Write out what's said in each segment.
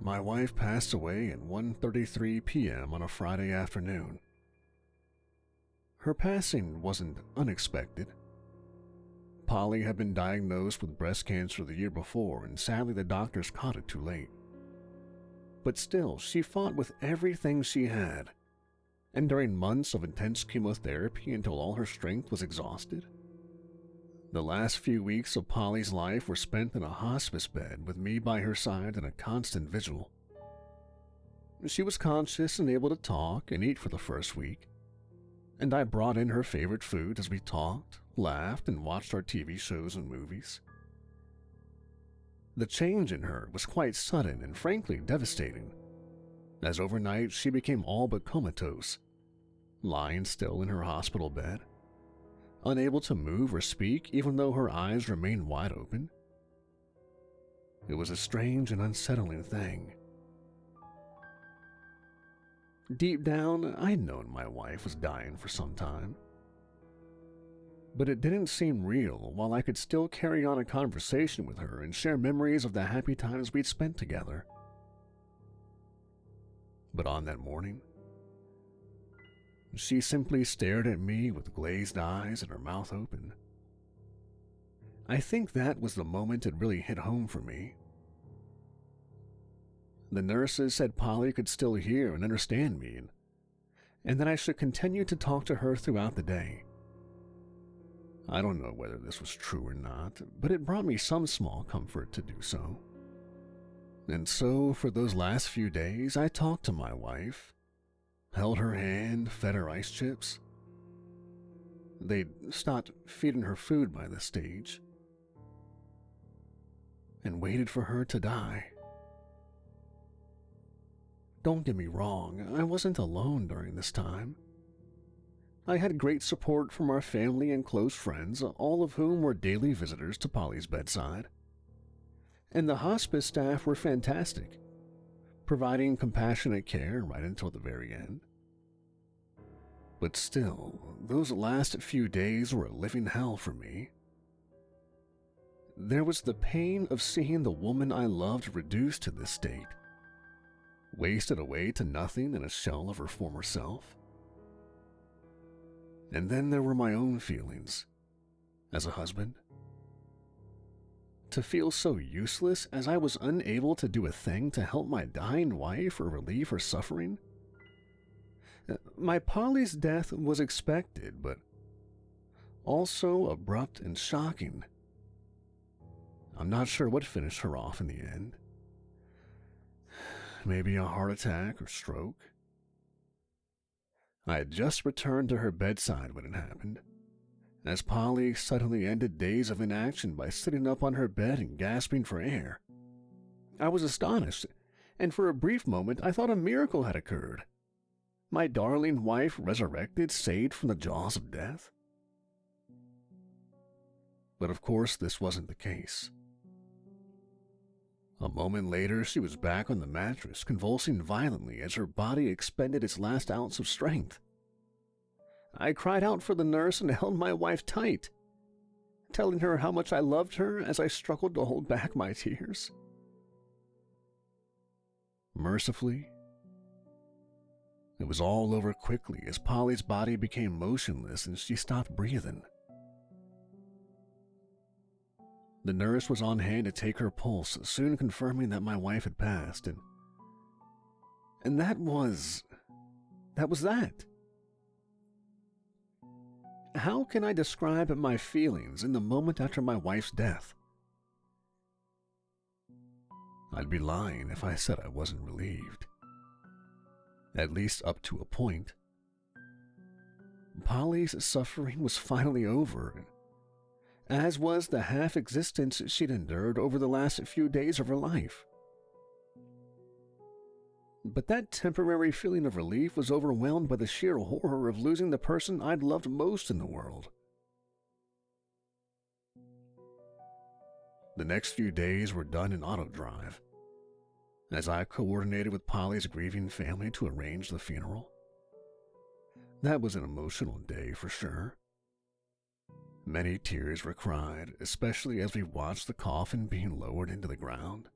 My wife passed away at 1:33 p.m. on a Friday afternoon. Her passing wasn't unexpected. Polly had been diagnosed with breast cancer the year before, and sadly the doctors caught it too late. But still, she fought with everything she had, and during months of intense chemotherapy until all her strength was exhausted. The last few weeks of Polly's life were spent in a hospice bed with me by her side in a constant vigil. She was conscious and able to talk and eat for the first week, and I brought in her favorite food as we talked, laughed, and watched our TV shows and movies. The change in her was quite sudden and frankly devastating, as overnight she became all but comatose, lying still in her hospital bed, unable to move or speak even though her eyes remained wide open. It was a strange and unsettling thing. Deep down, I'd known my wife was dying for some time, but it didn't seem real while I could still carry on a conversation with her and share memories of the happy times we'd spent together. But on that morning, she simply stared at me with glazed eyes and her mouth open. I think that was the moment it really hit home for me. The nurses said Polly could still hear and understand me, and that I should continue to talk to her throughout the day. I don't know whether this was true or not, but it brought me some small comfort to do so. And so, for those last few days, I talked to my wife, held her hand, fed her ice chips. They'd stopped feeding her food by this stage, and waited for her to die. Don't get me wrong, I wasn't alone during this time. I had great support from our family and close friends, all of whom were daily visitors to Polly's bedside. And the hospice staff were fantastic, providing compassionate care right until the very end. But still, those last few days were a living hell for me. There was the pain of seeing the woman I loved reduced to this state, wasted away to nothing in a shell of her former self. And then there were my own feelings, as a husband. To feel so useless as I was unable to do a thing to help my dying wife or relieve her suffering. My Polly's death was expected, but also abrupt and shocking. I'm not sure what finished her off in the end. Maybe a heart attack or stroke. I had just returned to her bedside when it happened, as Polly suddenly ended days of inaction by sitting up on her bed and gasping for air. I was astonished, and for a brief moment I thought a miracle had occurred. My darling wife resurrected, saved from the jaws of death. But of course this wasn't the case. A moment later, she was back on the mattress, convulsing violently as her body expended its last ounce of strength. I cried out for the nurse and held my wife tight, telling her how much I loved her as I struggled to hold back my tears. Mercifully, it was all over quickly as Polly's body became motionless and she stopped breathing. The nurse was on hand to take her pulse, soon confirming that my wife had passed, and that was that. How can I describe my feelings in the moment after my wife's death? I'd be lying if I said I wasn't relieved. At least up to a point. Polly's suffering was finally over, as was the half-existence she'd endured over the last few days of her life. But that temporary feeling of relief was overwhelmed by the sheer horror of losing the person I'd loved most in the world. The next few days were done in auto-drive, as I coordinated with Polly's grieving family to arrange the funeral. That was an emotional day for sure. Many tears were cried, especially as we watched the coffin being lowered into the ground.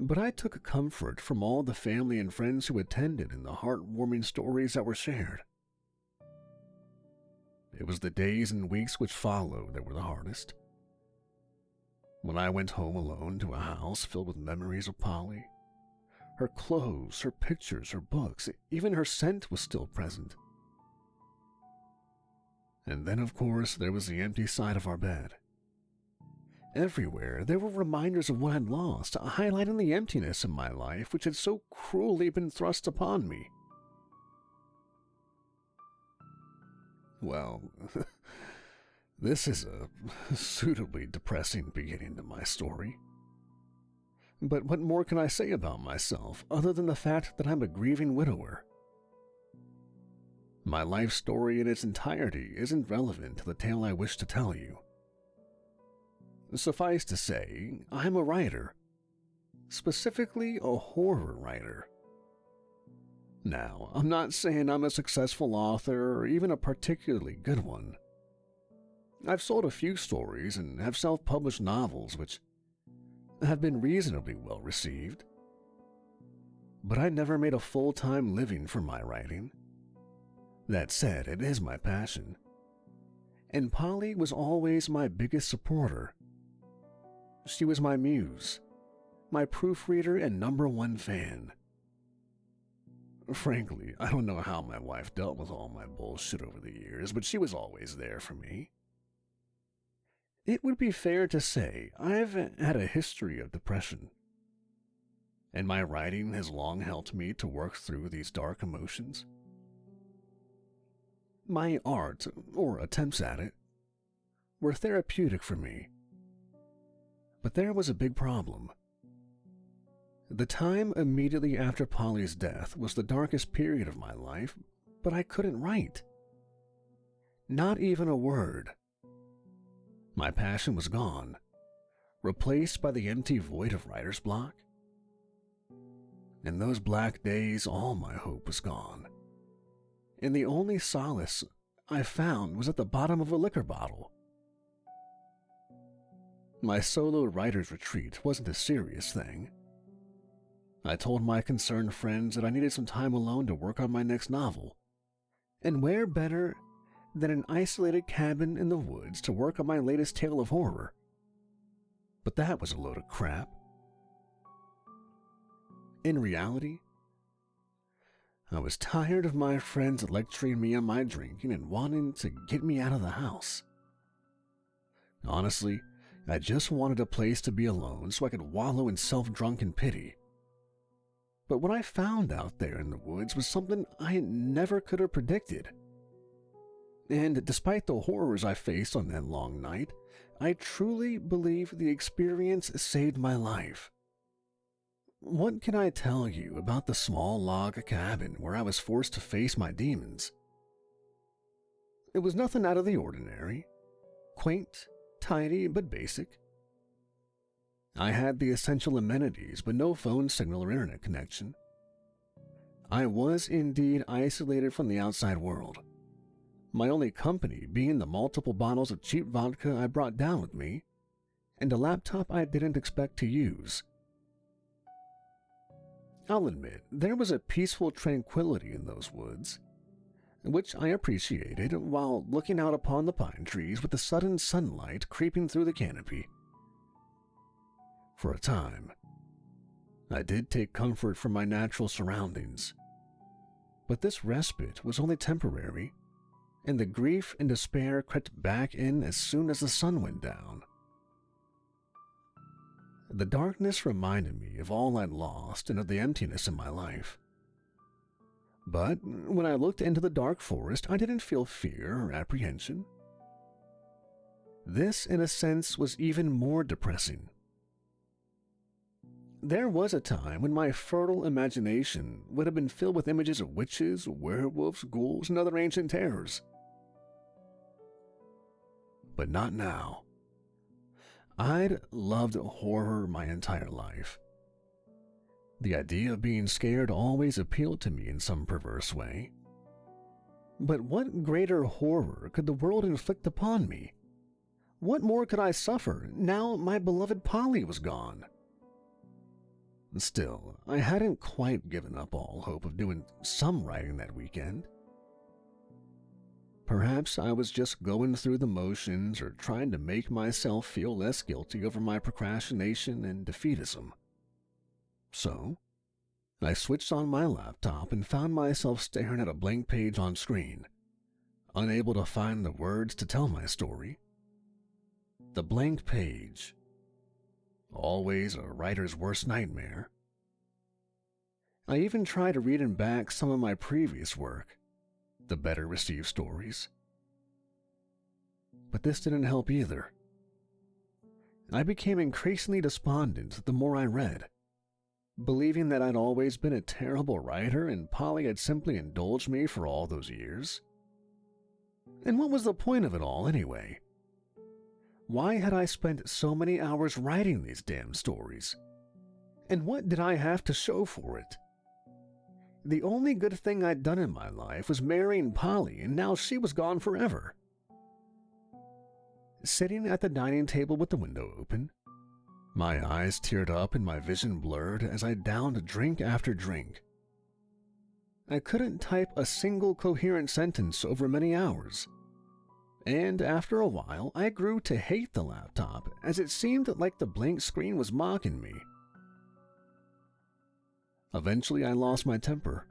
But I took comfort from all the family and friends who attended and the heartwarming stories that were shared. It was the days and weeks which followed that were the hardest. When I went home alone to a house filled with memories of Polly, her clothes, her pictures, her books, even her scent was still present. And then, of course, there was the empty side of our bed. Everywhere, there were reminders of what I'd lost, highlighting the emptiness in my life which had so cruelly been thrust upon me. Well, this is a suitably depressing beginning to my story. But what more can I say about myself other than the fact that I'm a grieving widower? My life story in its entirety isn't relevant to the tale I wish to tell you. Suffice to say, I'm a writer, specifically a horror writer. Now, I'm not saying I'm a successful author or even a particularly good one. I've sold a few stories and have self-published novels which have been reasonably well received. But I never made a full-time living from my writing. That said, it is my passion. And Polly was always my biggest supporter. She was my muse, my proofreader and #1 fan. Frankly, I don't know how my wife dealt with all my bullshit over the years, but she was always there for me. It would be fair to say I've had a history of depression, and my writing has long helped me to work through these dark emotions. My art, or attempts at it, were therapeutic for me. But there was a big problem. The time immediately after Polly's death was the darkest period of my life, but I couldn't write. Not even a word. My passion was gone, replaced by the empty void of writer's block. In those black days, all my hope was gone. And the only solace I found was at the bottom of a liquor bottle. My solo writer's retreat wasn't a serious thing. I told my concerned friends that I needed some time alone to work on my next novel, and where better than an isolated cabin in the woods to work on my latest tale of horror. But that was a load of crap. In reality, I was tired of my friends lecturing me on my drinking and wanting to get me out of the house. Honestly, I just wanted a place to be alone so I could wallow in self-drunken pity. But what I found out there in the woods was something I never could have predicted. And despite the horrors I faced on that long night, I truly believe the experience saved my life. What can I tell you about the small log cabin where I was forced to face my demons? It was nothing out of the ordinary. Quaint, tidy, but basic. I had the essential amenities, but no phone signal or internet connection. I was indeed isolated from the outside world, my only company being the multiple bottles of cheap vodka I brought down with me, and a laptop I didn't expect to use. I'll admit, there was a peaceful tranquility in those woods, which I appreciated while looking out upon the pine trees with the sudden sunlight creeping through the canopy. For a time, I did take comfort from my natural surroundings, but this respite was only temporary, and the grief and despair crept back in as soon as the sun went down. The darkness reminded me of all I'd lost and of the emptiness in my life. But when I looked into the dark forest, I didn't feel fear or apprehension. This, in a sense, was even more depressing. There was a time when my fertile imagination would have been filled with images of witches, werewolves, ghouls, and other ancient terrors. But not now. I'd loved horror my entire life. The idea of being scared always appealed to me in some perverse way. But what greater horror could the world inflict upon me? What more could I suffer now my beloved Polly was gone? Still, I hadn't quite given up all hope of doing some writing that weekend. Perhaps I was just going through the motions or trying to make myself feel less guilty over my procrastination and defeatism. So, I switched on my laptop and found myself staring at a blank page on screen, unable to find the words to tell my story. The blank page. Always a writer's worst nightmare. I even tried reading back some of my previous work, the better received stories. But this didn't help either. I became increasingly despondent the more I read, believing that I'd always been a terrible writer and Polly had simply indulged me for all those years. And what was the point of it all anyway? Why had I spent so many hours writing these damn stories? And what did I have to show for it? The only good thing I'd done in my life was marrying Polly, and now she was gone forever. Sitting at the dining table with the window open, my eyes teared up and my vision blurred as I downed drink after drink. I couldn't type a single coherent sentence over many hours. And after a while, I grew to hate the laptop as it seemed like the blank screen was mocking me. Eventually, I lost my temper.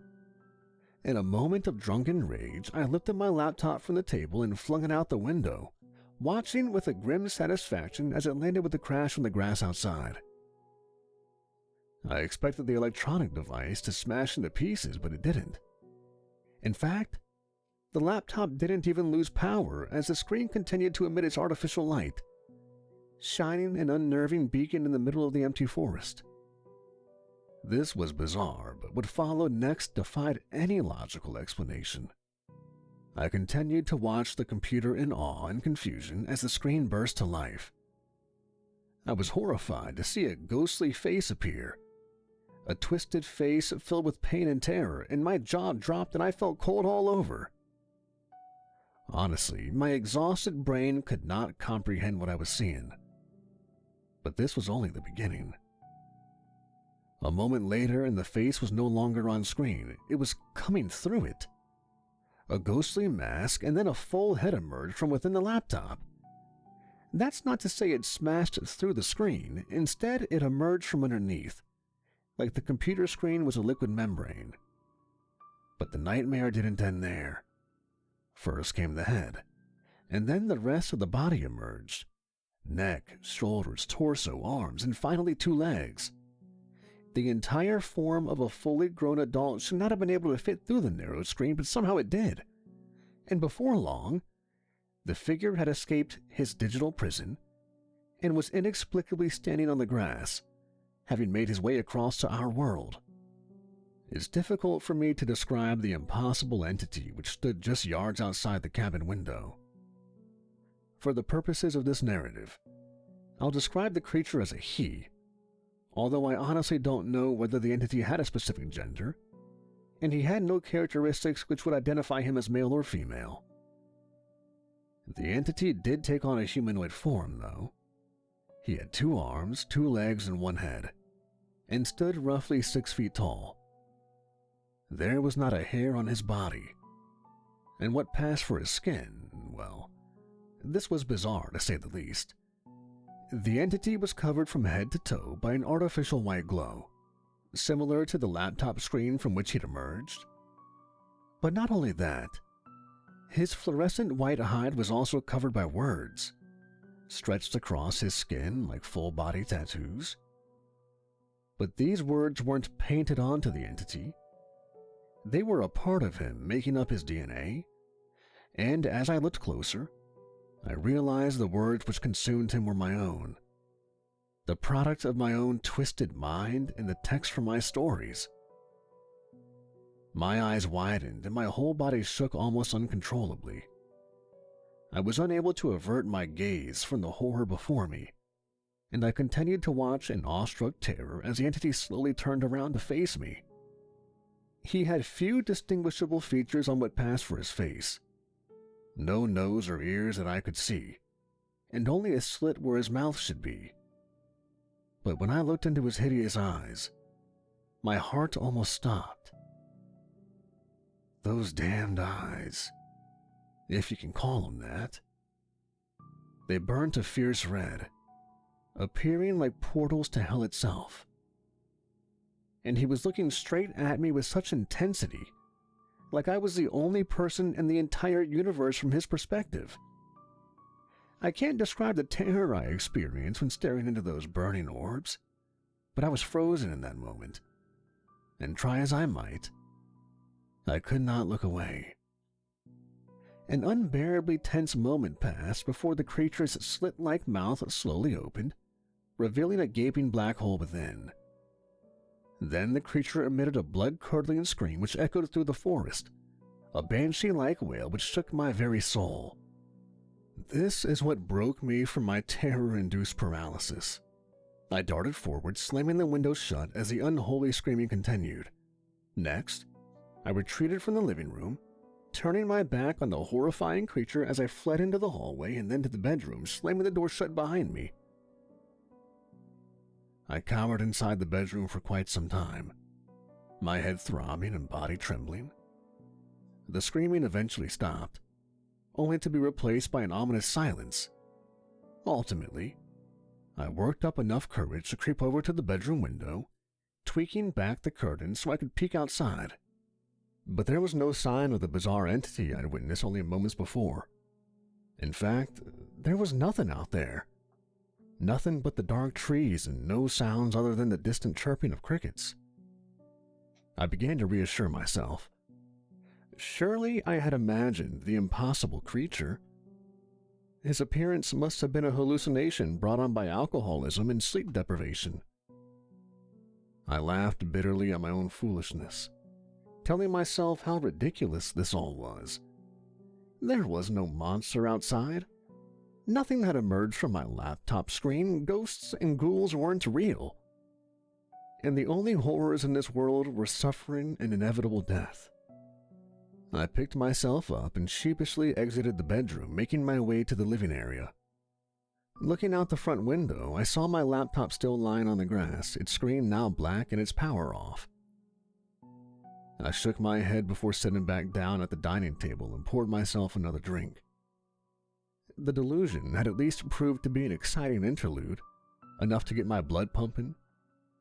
In a moment of drunken rage, I lifted my laptop from the table and flung it out the window, watching with a grim satisfaction as it landed with a crash on the grass outside. I expected the electronic device to smash into pieces, but it didn't. In fact, the laptop didn't even lose power as the screen continued to emit its artificial light, shining an unnerving beacon in the middle of the empty forest. This was bizarre, but what followed next defied any logical explanation. I continued to watch the computer in awe and confusion as the screen burst to life. I was horrified to see a ghostly face appear, a twisted face filled with pain and terror, and my jaw dropped and I felt cold all over. Honestly, my exhausted brain could not comprehend what I was seeing. But this was only the beginning. A moment later, and the face was no longer on screen. It was coming through it. A ghostly mask and then a full head emerged from within the laptop. That's not to say it smashed through the screen. Instead, it emerged from underneath, like the computer screen was a liquid membrane. But the nightmare didn't end there. First came the head, and then the rest of the body emerged. Neck, shoulders, torso, arms, and finally 2 legs. The entire form of a fully grown adult should not have been able to fit through the narrow screen, but somehow it did. And before long, the figure had escaped his digital prison and was inexplicably standing on the grass, having made his way across to our world. It's difficult for me to describe the impossible entity which stood just yards outside the cabin window. For the purposes of this narrative, I'll describe the creature as a he, although I honestly don't know whether the entity had a specific gender, and he had no characteristics which would identify him as male or female. The entity did take on a humanoid form, though. He had 2 arms, 2 legs, and 1 head, and stood roughly 6 feet tall. There was not a hair on his body, and what passed for his skin, well, this was bizarre to say the least. The entity was covered from head to toe by an artificial white glow, similar to the laptop screen from which he'd emerged. But not only that, his fluorescent white hide was also covered by words, stretched across his skin like full-body tattoos. But these words weren't painted onto the entity. They were a part of him, making up his DNA, and as I looked closer, I realized the words which consumed him were my own, the product of my own twisted mind and the text from my stories. My eyes widened and my whole body shook almost uncontrollably. I was unable to avert my gaze from the horror before me, and I continued to watch in awestruck terror as the entity slowly turned around to face me. He had few distinguishable features on what passed for his face. No nose or ears that I could see, and only a slit where his mouth should be. But when I looked into his hideous eyes, My heart almost stopped. Those damned eyes, if you can call them that. They burned a fierce red, appearing like portals to hell itself. And he was looking straight at me with such intensity, like I was the only person in the entire universe from his perspective. I can't describe the terror I experienced when staring into those burning orbs, but I was frozen in that moment, and try as I might, I could not look away. An unbearably tense moment passed before the creature's slit-like mouth slowly opened, revealing a gaping black hole within. Then the creature emitted a blood-curdling scream which echoed through the forest, a banshee-like wail which shook my very soul. This is what broke me from my terror-induced paralysis. I darted forward, slamming the window shut as the unholy screaming continued. Next, I retreated from the living room, turning my back on the horrifying creature as I fled into the hallway and then to the bedroom, slamming the door shut behind me. I cowered inside the bedroom for quite some time, my head throbbing and body trembling. The screaming eventually stopped, only to be replaced by an ominous silence. Ultimately, I worked up enough courage to creep over to the bedroom window, tweaking back the curtain so I could peek outside. But there was no sign of the bizarre entity I'd witnessed only moments before. In fact, there was nothing out there. Nothing but the dark trees and no sounds other than the distant chirping of crickets. I began to reassure myself. Surely I had imagined the impossible creature. His appearance must have been a hallucination brought on by alcoholism and sleep deprivation. I laughed bitterly at my own foolishness, telling myself how ridiculous this all was. There was no monster outside. Nothing had emerged from my laptop screen. Ghosts and ghouls weren't real. And the only horrors in this world were suffering and inevitable death. I picked myself up and sheepishly exited the bedroom, making my way to the living area. Looking out the front window, I saw my laptop still lying on the grass, its screen now black and its power off. I shook my head before sitting back down at the dining table and poured myself another drink. The delusion had at least proved to be an exciting interlude, enough to get my blood pumping,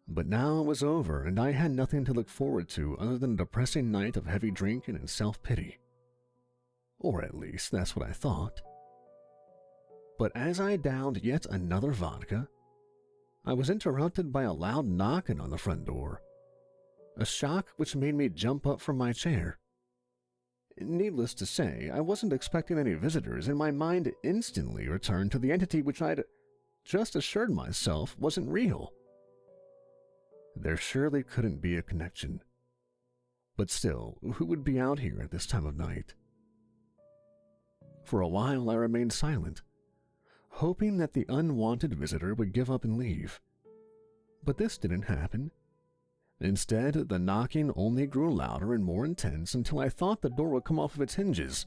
but now it was over and I had nothing to look forward to other than a depressing night of heavy drinking and self-pity. Or at least that's what I thought. But as I downed yet another vodka, I was interrupted by a loud knocking on the front door, a shock which made me jump up from my chair. Needless to say, I wasn't expecting any visitors, and my mind instantly returned to the entity which I'd just assured myself wasn't real. There surely couldn't be a connection. But still, who would be out here at this time of night? For a while I remained silent, hoping that the unwanted visitor would give up and leave. But this didn't happen. Instead, the knocking only grew louder and more intense until I thought the door would come off of its hinges.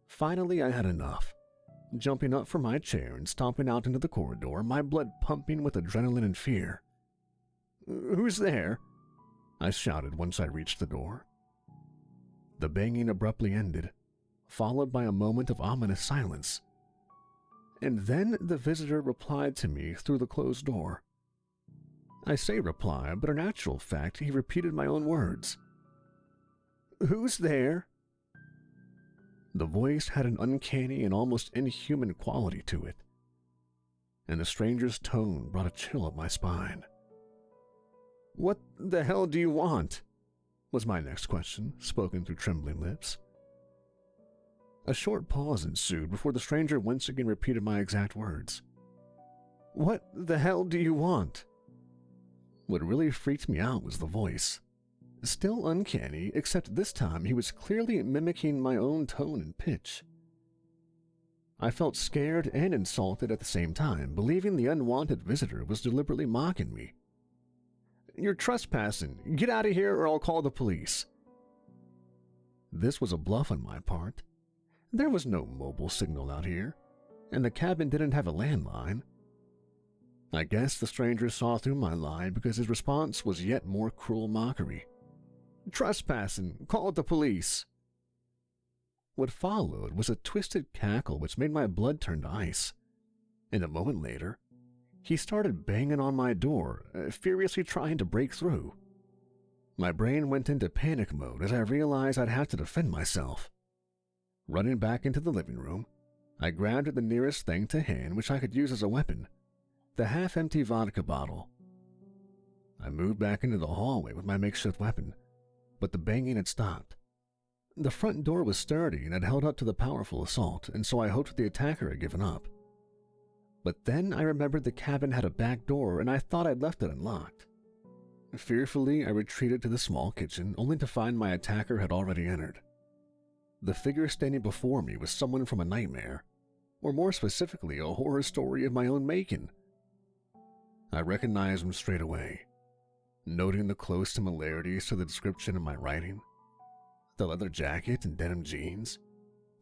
Finally, I had enough, jumping up from my chair and stomping out into the corridor, my blood pumping with adrenaline and fear. "Who's there?" I shouted once I reached the door. The banging abruptly ended, followed by a moment of ominous silence. And then the visitor replied to me through the closed door. I say reply, but in actual fact he repeated my own words. "Who's there?" The voice had an uncanny and almost inhuman quality to it, and the stranger's tone brought a chill up my spine. "What the hell do you want?" was my next question, spoken through trembling lips. A short pause ensued before the stranger once again repeated my exact words. "What the hell do you want?" What really freaked me out was the voice. Still uncanny, except this time he was clearly mimicking my own tone and pitch. I felt scared and insulted at the same time, believing the unwanted visitor was deliberately mocking me. "You're trespassing. Get out of here or I'll call the police." This was a bluff on my part. There was no mobile signal out here, and the cabin didn't have a landline. I guess the stranger saw through my lie because his response was yet more cruel mockery. "Trespassing! Call the police!" What followed was a twisted cackle which made my blood turn to ice. And a moment later, he started banging on my door, furiously trying to break through. My brain went into panic mode as I realized I'd have to defend myself. Running back into the living room, I grabbed the nearest thing to hand which I could use as a weapon, the half-empty vodka bottle. I moved back into the hallway with my makeshift weapon, but the banging had stopped. The front door was sturdy and had held up to the powerful assault, and so I hoped the attacker had given up. But then I remembered the cabin had a back door and I thought I'd left it unlocked. Fearfully, I retreated to the small kitchen, only to find my attacker had already entered. The figure standing before me was someone from a nightmare, or more specifically, a horror story of my own making. I recognized him straight away, noting the close similarities to the description in my writing. The leather jacket and denim jeans,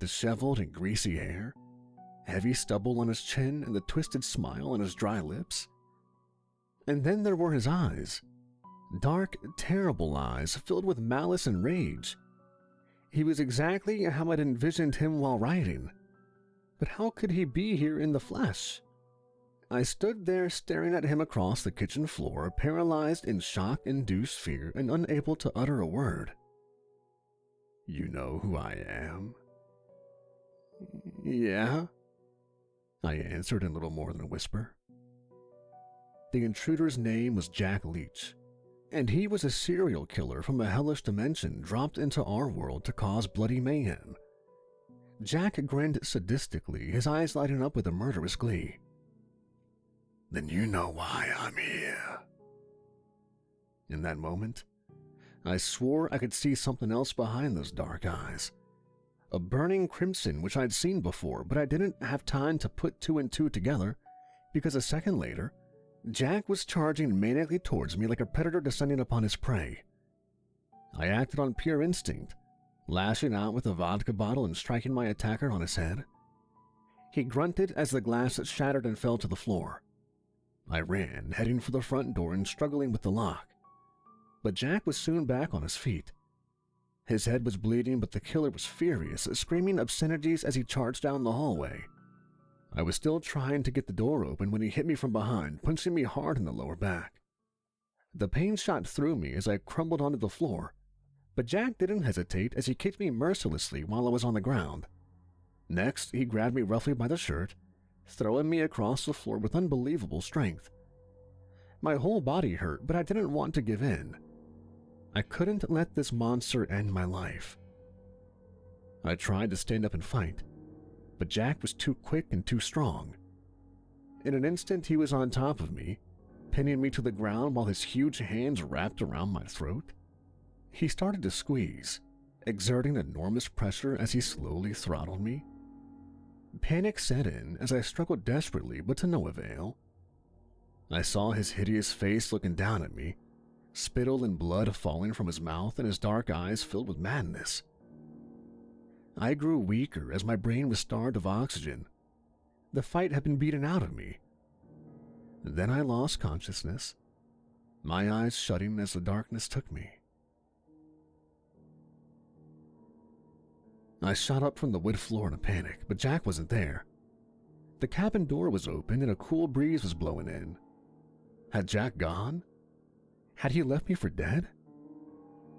disheveled and greasy hair, heavy stubble on his chin, and the twisted smile on his dry lips. And then there were his eyes. Dark, terrible eyes filled with malice and rage. He was exactly how I'd envisioned him while writing. But how could he be here in the flesh? I stood there staring at him across the kitchen floor, paralyzed in shock-induced fear and unable to utter a word. "You know who I am?" "Yeah," I answered in little more than a whisper. The intruder's name was Jack Leech, and he was a serial killer from a hellish dimension dropped into our world to cause bloody mayhem. Jack grinned sadistically, his eyes lighting up with a murderous glee. "Then you know why I'm here." In that moment, I swore I could see something else behind those dark eyes. A burning crimson which I'd seen before, but I didn't have time to put two and two together, because a second later, Jack was charging manically towards me like a predator descending upon his prey. I acted on pure instinct, lashing out with a vodka bottle and striking my attacker on his head. He grunted as the glass shattered and fell to the floor. I ran, heading for the front door and struggling with the lock. But Jack was soon back on his feet. His head was bleeding, but the killer was furious, screaming obscenities as he charged down the hallway. I was still trying to get the door open when he hit me from behind, punching me hard in the lower back. The pain shot through me as I crumbled onto the floor, but Jack didn't hesitate as he kicked me mercilessly while I was on the ground. Next, he grabbed me roughly by the shirt, throwing me across the floor with unbelievable strength. My whole body hurt, but I didn't want to give in. I couldn't let this monster end my life. I tried to stand up and fight, but Jack was too quick and too strong. In an instant, he was on top of me, pinning me to the ground while his huge hands wrapped around my throat. He started to squeeze, exerting enormous pressure as he slowly throttled me. Panic set in as I struggled desperately, but to no avail. I saw his hideous face looking down at me, spittle and blood falling from his mouth and his dark eyes filled with madness. I grew weaker as my brain was starved of oxygen. The fight had been beaten out of me. Then I lost consciousness, my eyes shutting as the darkness took me. I shot up from the wood floor in a panic, but Jack wasn't there. The cabin door was open and a cool breeze was blowing in. Had Jack gone? Had he left me for dead?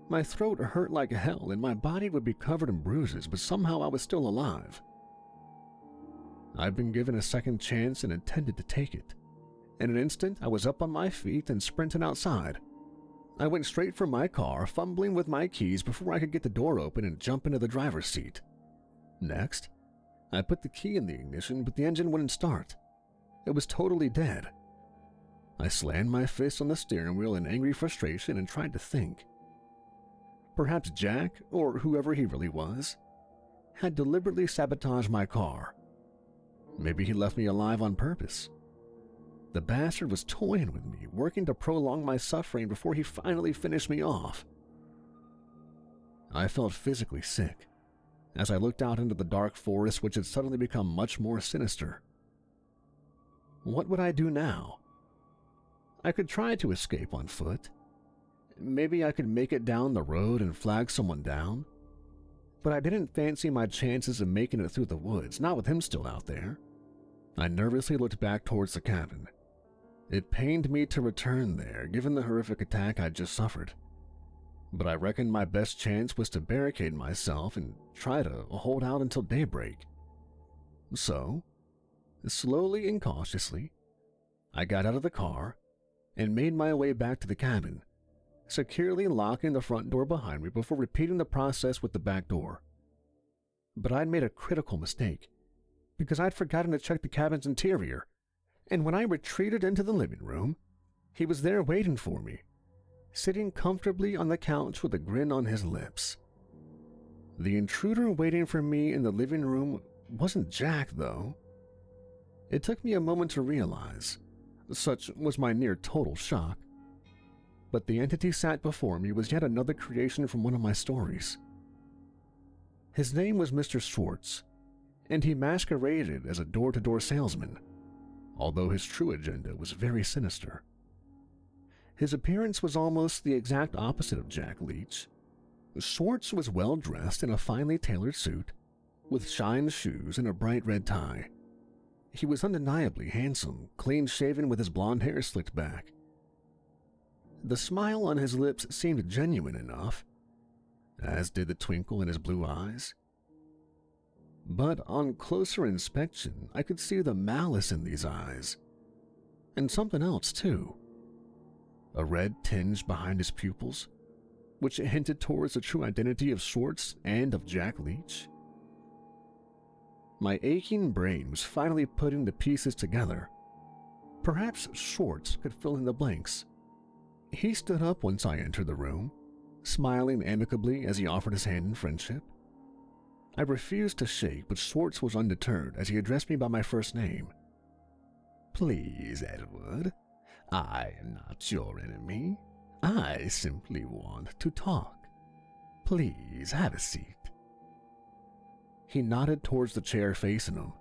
My throat hurt like hell and my body would be covered in bruises, but somehow I was still alive. I'd been given a second chance and intended to take it. In an instant, I was up on my feet and sprinting outside. I went straight for my car, fumbling with my keys before I could get the door open and jump into the driver's seat. Next, I put the key in the ignition, but the engine wouldn't start. It was totally dead. I slammed my fist on the steering wheel in angry frustration and tried to think. Perhaps Jack, or whoever he really was, had deliberately sabotaged my car. Maybe he left me alive on purpose. The bastard was toying with me, working to prolong my suffering before he finally finished me off. I felt physically sick as I looked out into the dark forest, which had suddenly become much more sinister. What would I do now? I could try to escape on foot. Maybe I could make it down the road and flag someone down. But I didn't fancy my chances of making it through the woods, not with him still out there. I nervously looked back towards the cabin. It pained me to return there, given the horrific attack I'd just suffered. But I reckoned my best chance was to barricade myself and try to hold out until daybreak. So, slowly and cautiously, I got out of the car and made my way back to the cabin, securely locking the front door behind me before repeating the process with the back door. But I'd made a critical mistake, because I'd forgotten to check the cabin's interior, and when I retreated into the living room, he was there waiting for me, sitting comfortably on the couch with a grin on his lips. The intruder waiting for me in the living room wasn't Jack, though. It took me a moment to realize, such was my near total shock. But the entity sat before me was yet another creation from one of my stories. His name was Mr. Schwarz, and he masqueraded as a door-to-door salesman, although his true agenda was very sinister. His appearance was almost the exact opposite of Jack Leech. Schwarz was well-dressed in a finely tailored suit, with shined shoes and a bright red tie. He was undeniably handsome, clean-shaven with his blonde hair slicked back. The smile on his lips seemed genuine enough, as did the twinkle in his blue eyes. But on closer inspection, I could see the malice in these eyes. And something else, too. A red tinge behind his pupils, which hinted towards the true identity of Schwarz and of Jack Leech. My aching brain was finally putting the pieces together. Perhaps Schwarz could fill in the blanks. He stood up once I entered the room, smiling amicably as he offered his hand in friendship. I refused to shake, but Schwarz was undeterred as he addressed me by my first name. "Please, Edward, I am not your enemy. I simply want to talk. Please have a seat." He nodded towards the chair facing him.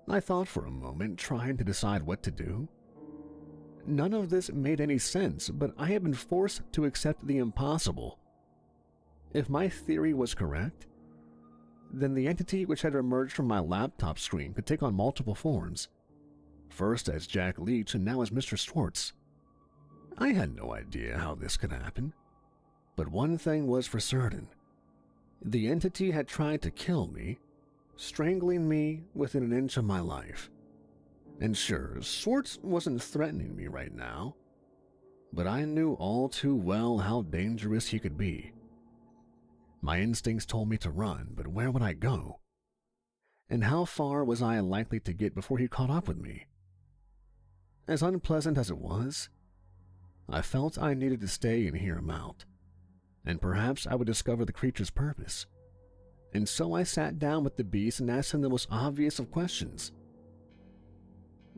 I thought for a moment, trying to decide what to do. None of this made any sense, but I had been forced to accept the impossible. If my theory was correct, then the entity which had emerged from my laptop screen could take on multiple forms, first as Jack Leech and now as Mr. Schwarz. I had no idea how this could happen, but one thing was for certain. The entity had tried to kill me, strangling me within an inch of my life. And sure, Schwarz wasn't threatening me right now, but I knew all too well how dangerous he could be. My instincts told me to run, but where would I go? And how far was I likely to get before he caught up with me? As unpleasant as it was, I felt I needed to stay and hear him out, and perhaps I would discover the creature's purpose. And so I sat down with the beast and asked him the most obvious of questions.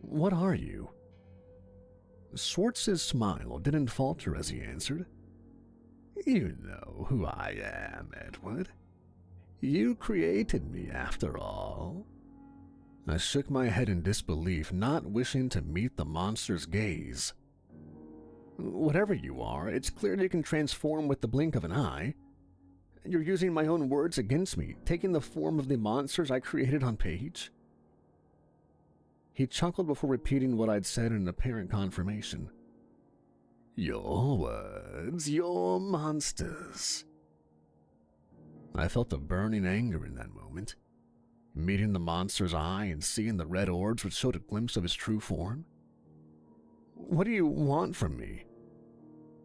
"What are you?" Schwartz's smile didn't falter as he answered. "You know who I am, Edward. You created me after all." I shook my head in disbelief, not wishing to meet the monster's gaze. "Whatever you are, it's clear you can transform with the blink of an eye. You're using my own words against me, taking the form of the monsters I created on page." He chuckled before repeating what I'd said in apparent confirmation. "Your words, your monsters." I felt a burning anger in that moment, meeting the monster's eye and seeing the red orbs which showed a glimpse of his true form. "What do you want from me?"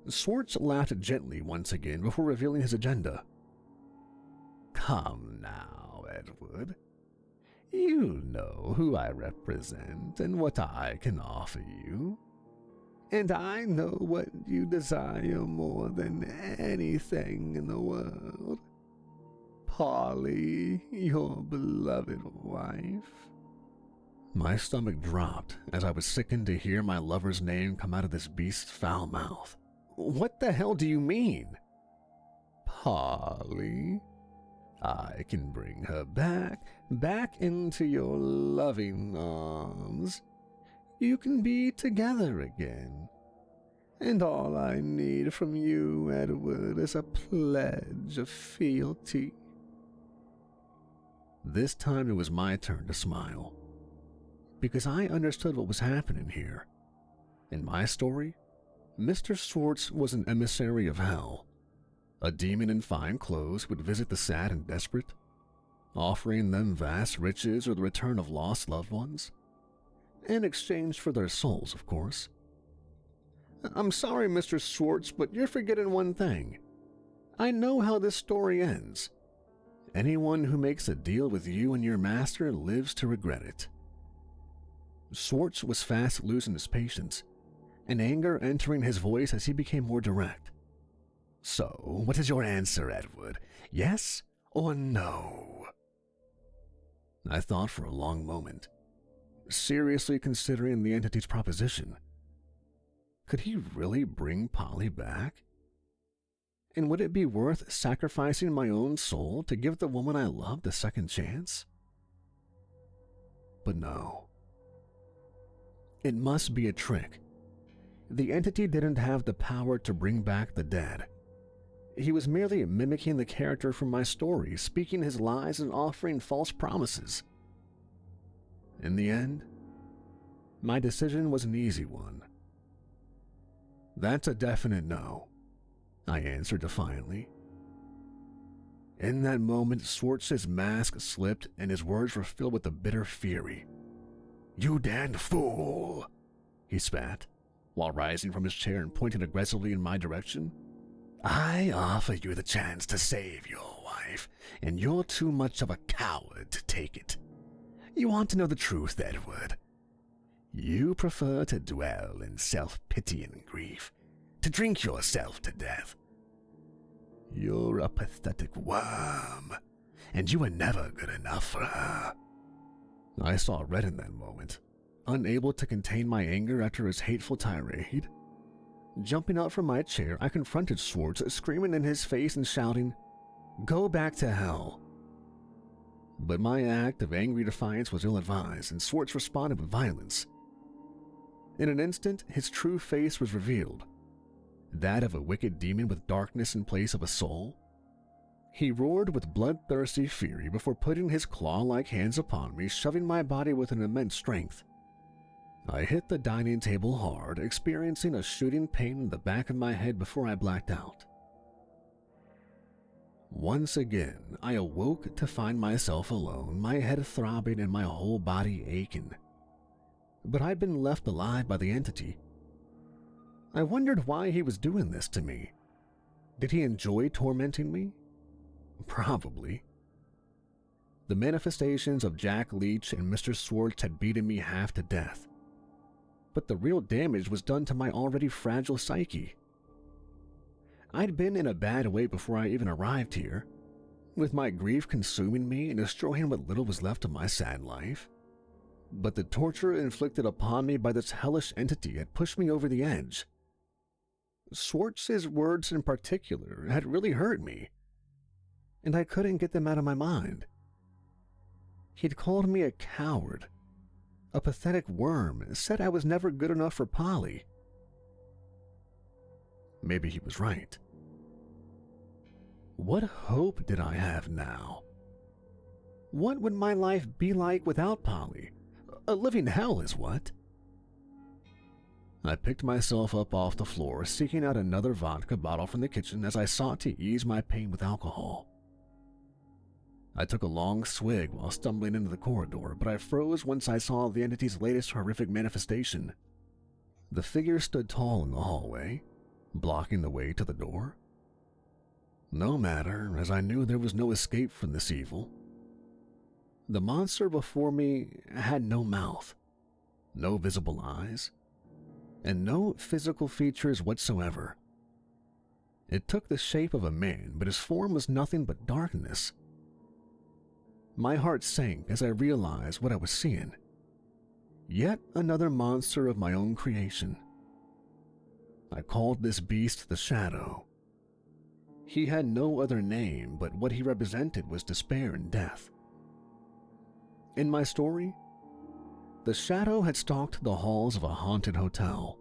Schwarz laughed gently once again before revealing his agenda. "Come now, Edward. You know who I represent and what I can offer you. And I know what you desire more than anything in the world. Polly, your beloved wife." My stomach dropped as I was sickened to hear my lover's name come out of this beast's foul mouth. "What the hell do you mean?" "Polly, I can bring her back into your loving arms. you can be together again. And all I need from you, Edward, is a pledge of fealty." This time it was my turn to smile, because I understood what was happening here. In my story, Mr. Schwarz was an emissary of hell. A demon in fine clothes would visit the sad and desperate, offering them vast riches or the return of lost loved ones, in exchange for their souls, of course. "I'm sorry, Mr. Schwarz, but you're forgetting one thing. I know how this story ends. Anyone who makes a deal with you and your master lives to regret it." Schwarz was fast losing his patience, and anger entering his voice as he became more direct. "So, what is your answer, Edward? Yes or no?" I thought for a long moment, seriously considering the entity's proposition. Could he really bring Polly back? And would it be worth sacrificing my own soul to give the woman I loved a second chance? But no. It must be a trick. The entity didn't have the power to bring back the dead. He was merely mimicking the character from my story, speaking his lies and offering false promises. In the end, my decision was an easy one. "That's a definite no," I answered defiantly. In that moment, Schwartz's mask slipped and his words were filled with a bitter fury. "You damned fool!" he spat, while rising from his chair and pointing aggressively in my direction. "I offer you the chance to save your wife, and you're too much of a coward to take it. You want to know the truth, Edward. You prefer to dwell in self-pity and grief, to drink yourself to death. You're a pathetic worm, and you were never good enough for her." I saw red in that moment, unable to contain my anger after his hateful tirade. Jumping up from my chair, I confronted Schwarz, screaming in his face and shouting, "Go back to hell." But my act of angry defiance was ill-advised, and Schwarz responded with violence. In an instant, his true face was revealed, that of a wicked demon with darkness in place of a soul. He roared with bloodthirsty fury before putting his claw-like hands upon me, shoving my body with an immense strength. I hit the dining table hard, experiencing a shooting pain in the back of my head before I blacked out. Once again, I awoke to find myself alone, my head throbbing and my whole body aching. But I'd been left alive by the entity. I wondered why he was doing this to me. Did he enjoy tormenting me? Probably. The manifestations of Jack Leech and Mr. Schwarz had beaten me half to death. But the real damage was done to my already fragile psyche. I'd been in a bad way before I even arrived here, with my grief consuming me and destroying what little was left of my sad life. But the torture inflicted upon me by this hellish entity had pushed me over the edge. Schwartz's words in particular had really hurt me, and I couldn't get them out of my mind. He'd called me a coward, a pathetic worm, and said I was never good enough for Polly. Maybe he was right. What hope did I have now? What would my life be like without Polly? A living hell is what? I picked myself up off the floor, seeking out another vodka bottle from the kitchen as I sought to ease my pain with alcohol. I took a long swig while stumbling into the corridor, but I froze once I saw the entity's latest horrific manifestation. The figure stood tall in the hallway, blocking the way to the door. No matter, as I knew there was no escape from this evil. The monster before me had no mouth, no visible eyes, and no physical features whatsoever. It took the shape of a man, but his form was nothing but darkness. My heart sank as I realized what I was seeing. Yet another monster of my own creation. I called this beast the Shadow. He had no other name, but what he represented was despair and death. In my story, The shadow had stalked the halls of a haunted hotel,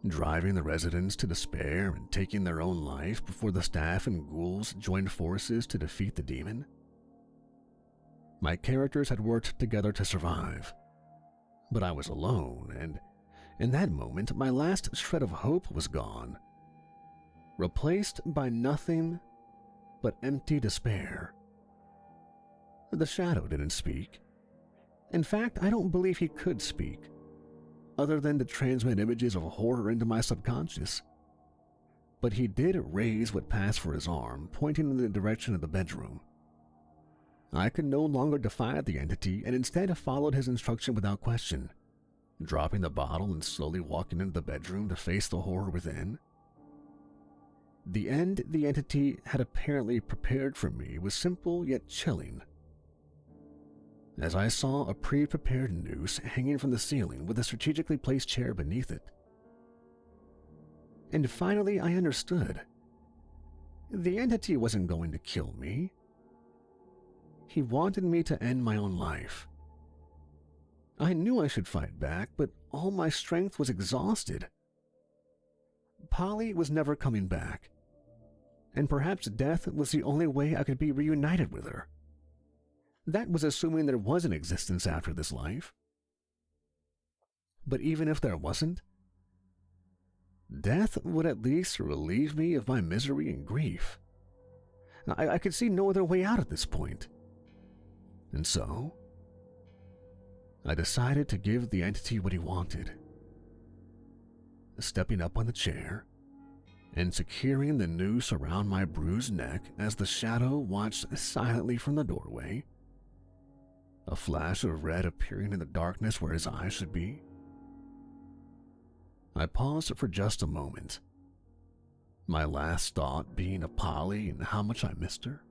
driving the residents to despair and taking their own life before the staff and ghouls joined forces to defeat the demon. My characters had worked together to survive, but I was alone, and in that moment, my last shred of hope was gone, replaced by nothing but empty despair. The shadow didn't speak. In fact, I don't believe he could speak, other than to transmit images of horror into my subconscious. But he did raise what passed for his arm, pointing in the direction of the bedroom. I could no longer defy the entity and instead followed his instruction without question, dropping the bottle and slowly walking into the bedroom to face the horror within. The end the entity had apparently prepared for me was simple yet chilling. As I saw a pre-prepared noose hanging from the ceiling with a strategically placed chair beneath it. And finally I understood. The entity wasn't going to kill me. He wanted me to end my own life. I knew I should fight back, but all my strength was exhausted. Polly was never coming back, and perhaps death was the only way I could be reunited with her. That was assuming there was an existence after this life. But even if there wasn't, death would at least relieve me of my misery and grief. I could see no other way out at this point. And so, I decided to give the entity what he wanted. Stepping up on the chair and securing the noose around my bruised neck as the shadow watched silently from the doorway, a flash of red appearing in the darkness where his eyes should be. I paused for just a moment, my last thought being of Polly and how much I missed her.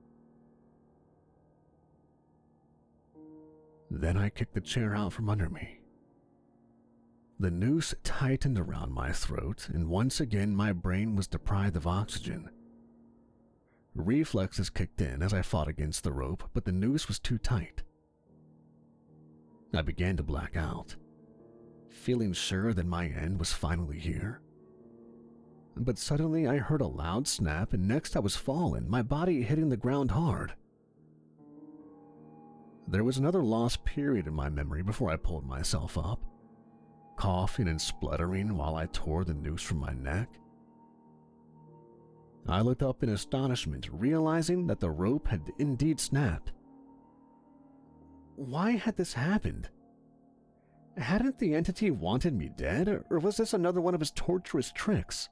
Then I kicked the chair out from under me. The noose tightened around my throat, and once again my brain was deprived of oxygen. Reflexes kicked in as I fought against the rope, but the noose was too tight. I began to black out, feeling sure that my end was finally here. But suddenly I heard a loud snap, and next I was falling, my body hitting the ground hard. There was another lost period in my memory before I pulled myself up, coughing and spluttering while I tore the noose from my neck. I looked up in astonishment, realizing that the rope had indeed snapped. Why had this happened? Hadn't the entity wanted me dead, or was this another one of his torturous tricks?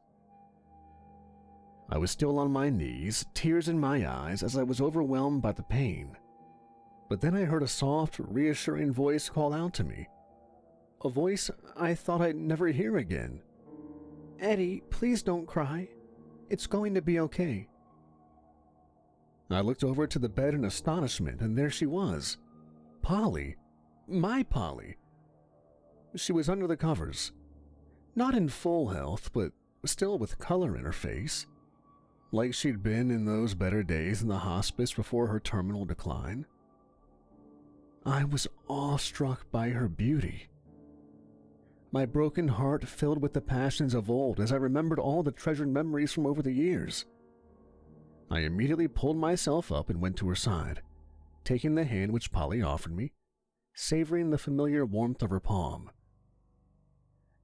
I was still on my knees, tears in my eyes as I was overwhelmed by the pain. But then I heard a soft, reassuring voice call out to me. A voice I thought I'd never hear again. "Eddie, please don't cry. It's going to be okay." I looked over to the bed in astonishment, and there she was. Polly. My Polly. She was under the covers. Not in full health, but still with color in her face, like she'd been in those better days in the hospice before her terminal decline. I was awestruck by her beauty. My broken heart filled with the passions of old as I remembered all the treasured memories from over the years. I immediately pulled myself up and went to her side, taking the hand which Polly offered me, savoring the familiar warmth of her palm.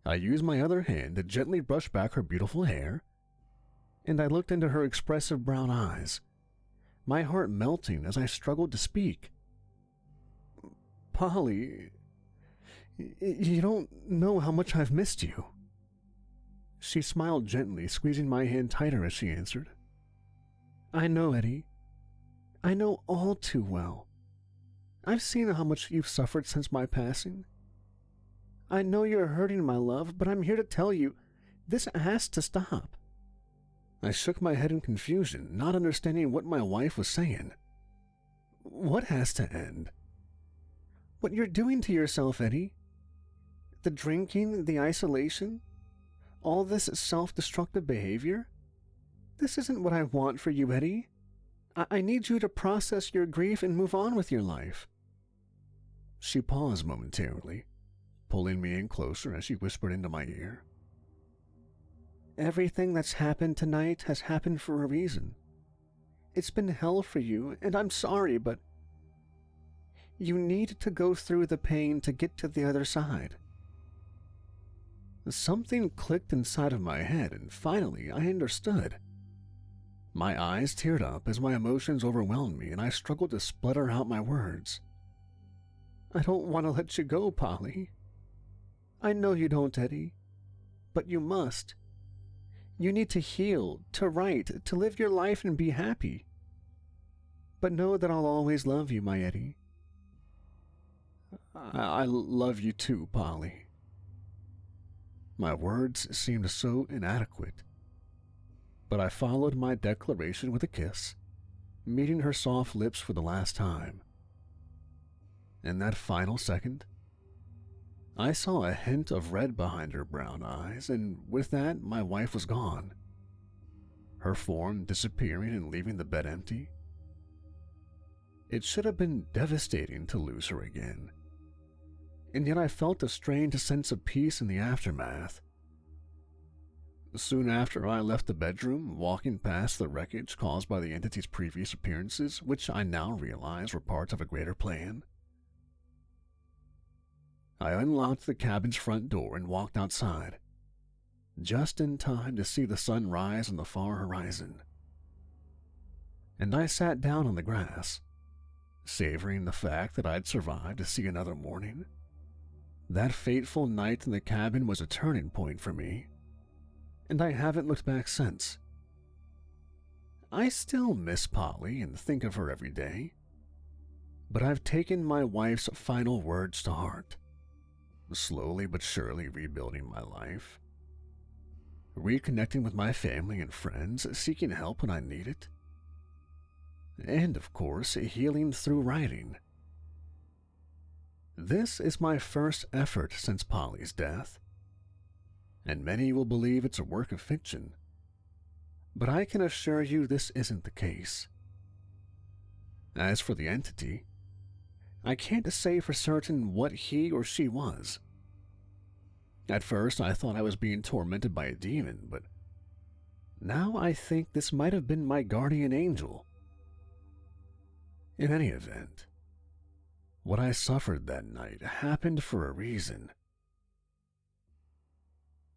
I used my other hand to gently brush back her beautiful hair, and I looked into her expressive brown eyes, my heart melting as I struggled to speak. "Polly, you don't know how much I've missed you." She smiled gently, squeezing my hand tighter as she answered. "I know, Eddie. I know all too well. I've seen how much you've suffered since my passing. I know you're hurting, my love, but I'm here to tell you, this has to stop." I shook my head in confusion, not understanding what my wife was saying. "What has to end?" "What you're doing to yourself, Eddie. The drinking, the isolation, all this self-destructive behavior. This isn't what I want for you, Eddie. I need you to process your grief and move on with your life." She paused momentarily, pulling me in closer as she whispered into my ear. Everything that's happened tonight has happened for a reason. It's been hell for you, and I'm sorry, but you need to go through the pain to get to the other side. Something clicked inside of my head, and finally I understood. My eyes teared up as my emotions overwhelmed me, and I struggled to splutter out my words. I don't want to let you go, Polly. I know you don't, Eddie, but you must. You need to heal, to write, to live your life and be happy. But know that I'll always love you, my Eddie. I love you too, Polly. My words seemed so inadequate, but I followed my declaration with a kiss, meeting her soft lips for the last time. In that final second, I saw a hint of red behind her brown eyes, and with that, my wife was gone, her form disappearing and leaving the bed empty. It should have been devastating to lose her again, and yet I felt a strange sense of peace in the aftermath. Soon after, I left the bedroom, walking past the wreckage caused by the entity's previous appearances, which I now realize were parts of a greater plan. I unlocked the cabin's front door and walked outside, just in time to see the sun rise on the far horizon. And I sat down on the grass, savoring the fact that I'd survived to see another morning. That fateful night in the cabin was a turning point for me, and I haven't looked back since. I still miss Polly and think of her every day, but I've taken my wife's final words to heart, slowly but surely rebuilding my life, reconnecting with my family and friends, seeking help when I need it, and, of course, healing through writing. This is my first effort since Polly's death, and many will believe it's a work of fiction, but I can assure you this isn't the case. As for the entity, I can't say for certain what he or she was. At first, I thought I was being tormented by a demon, but now I think this might have been my guardian angel. In any event, what I suffered that night happened for a reason.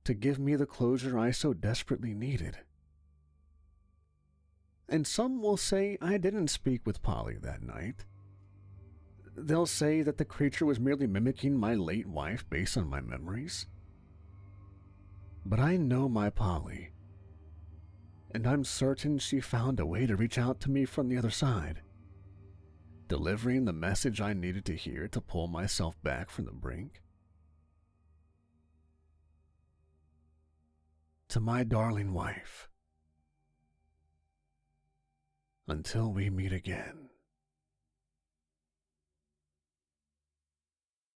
To give me the closure I so desperately needed. And some will say I didn't speak with Polly that night. They'll say that the creature was merely mimicking my late wife based on my memories. But I know my Polly, and I'm certain she found a way to reach out to me from the other side, delivering the message I needed to hear to pull myself back from the brink. To my darling wife, until we meet again.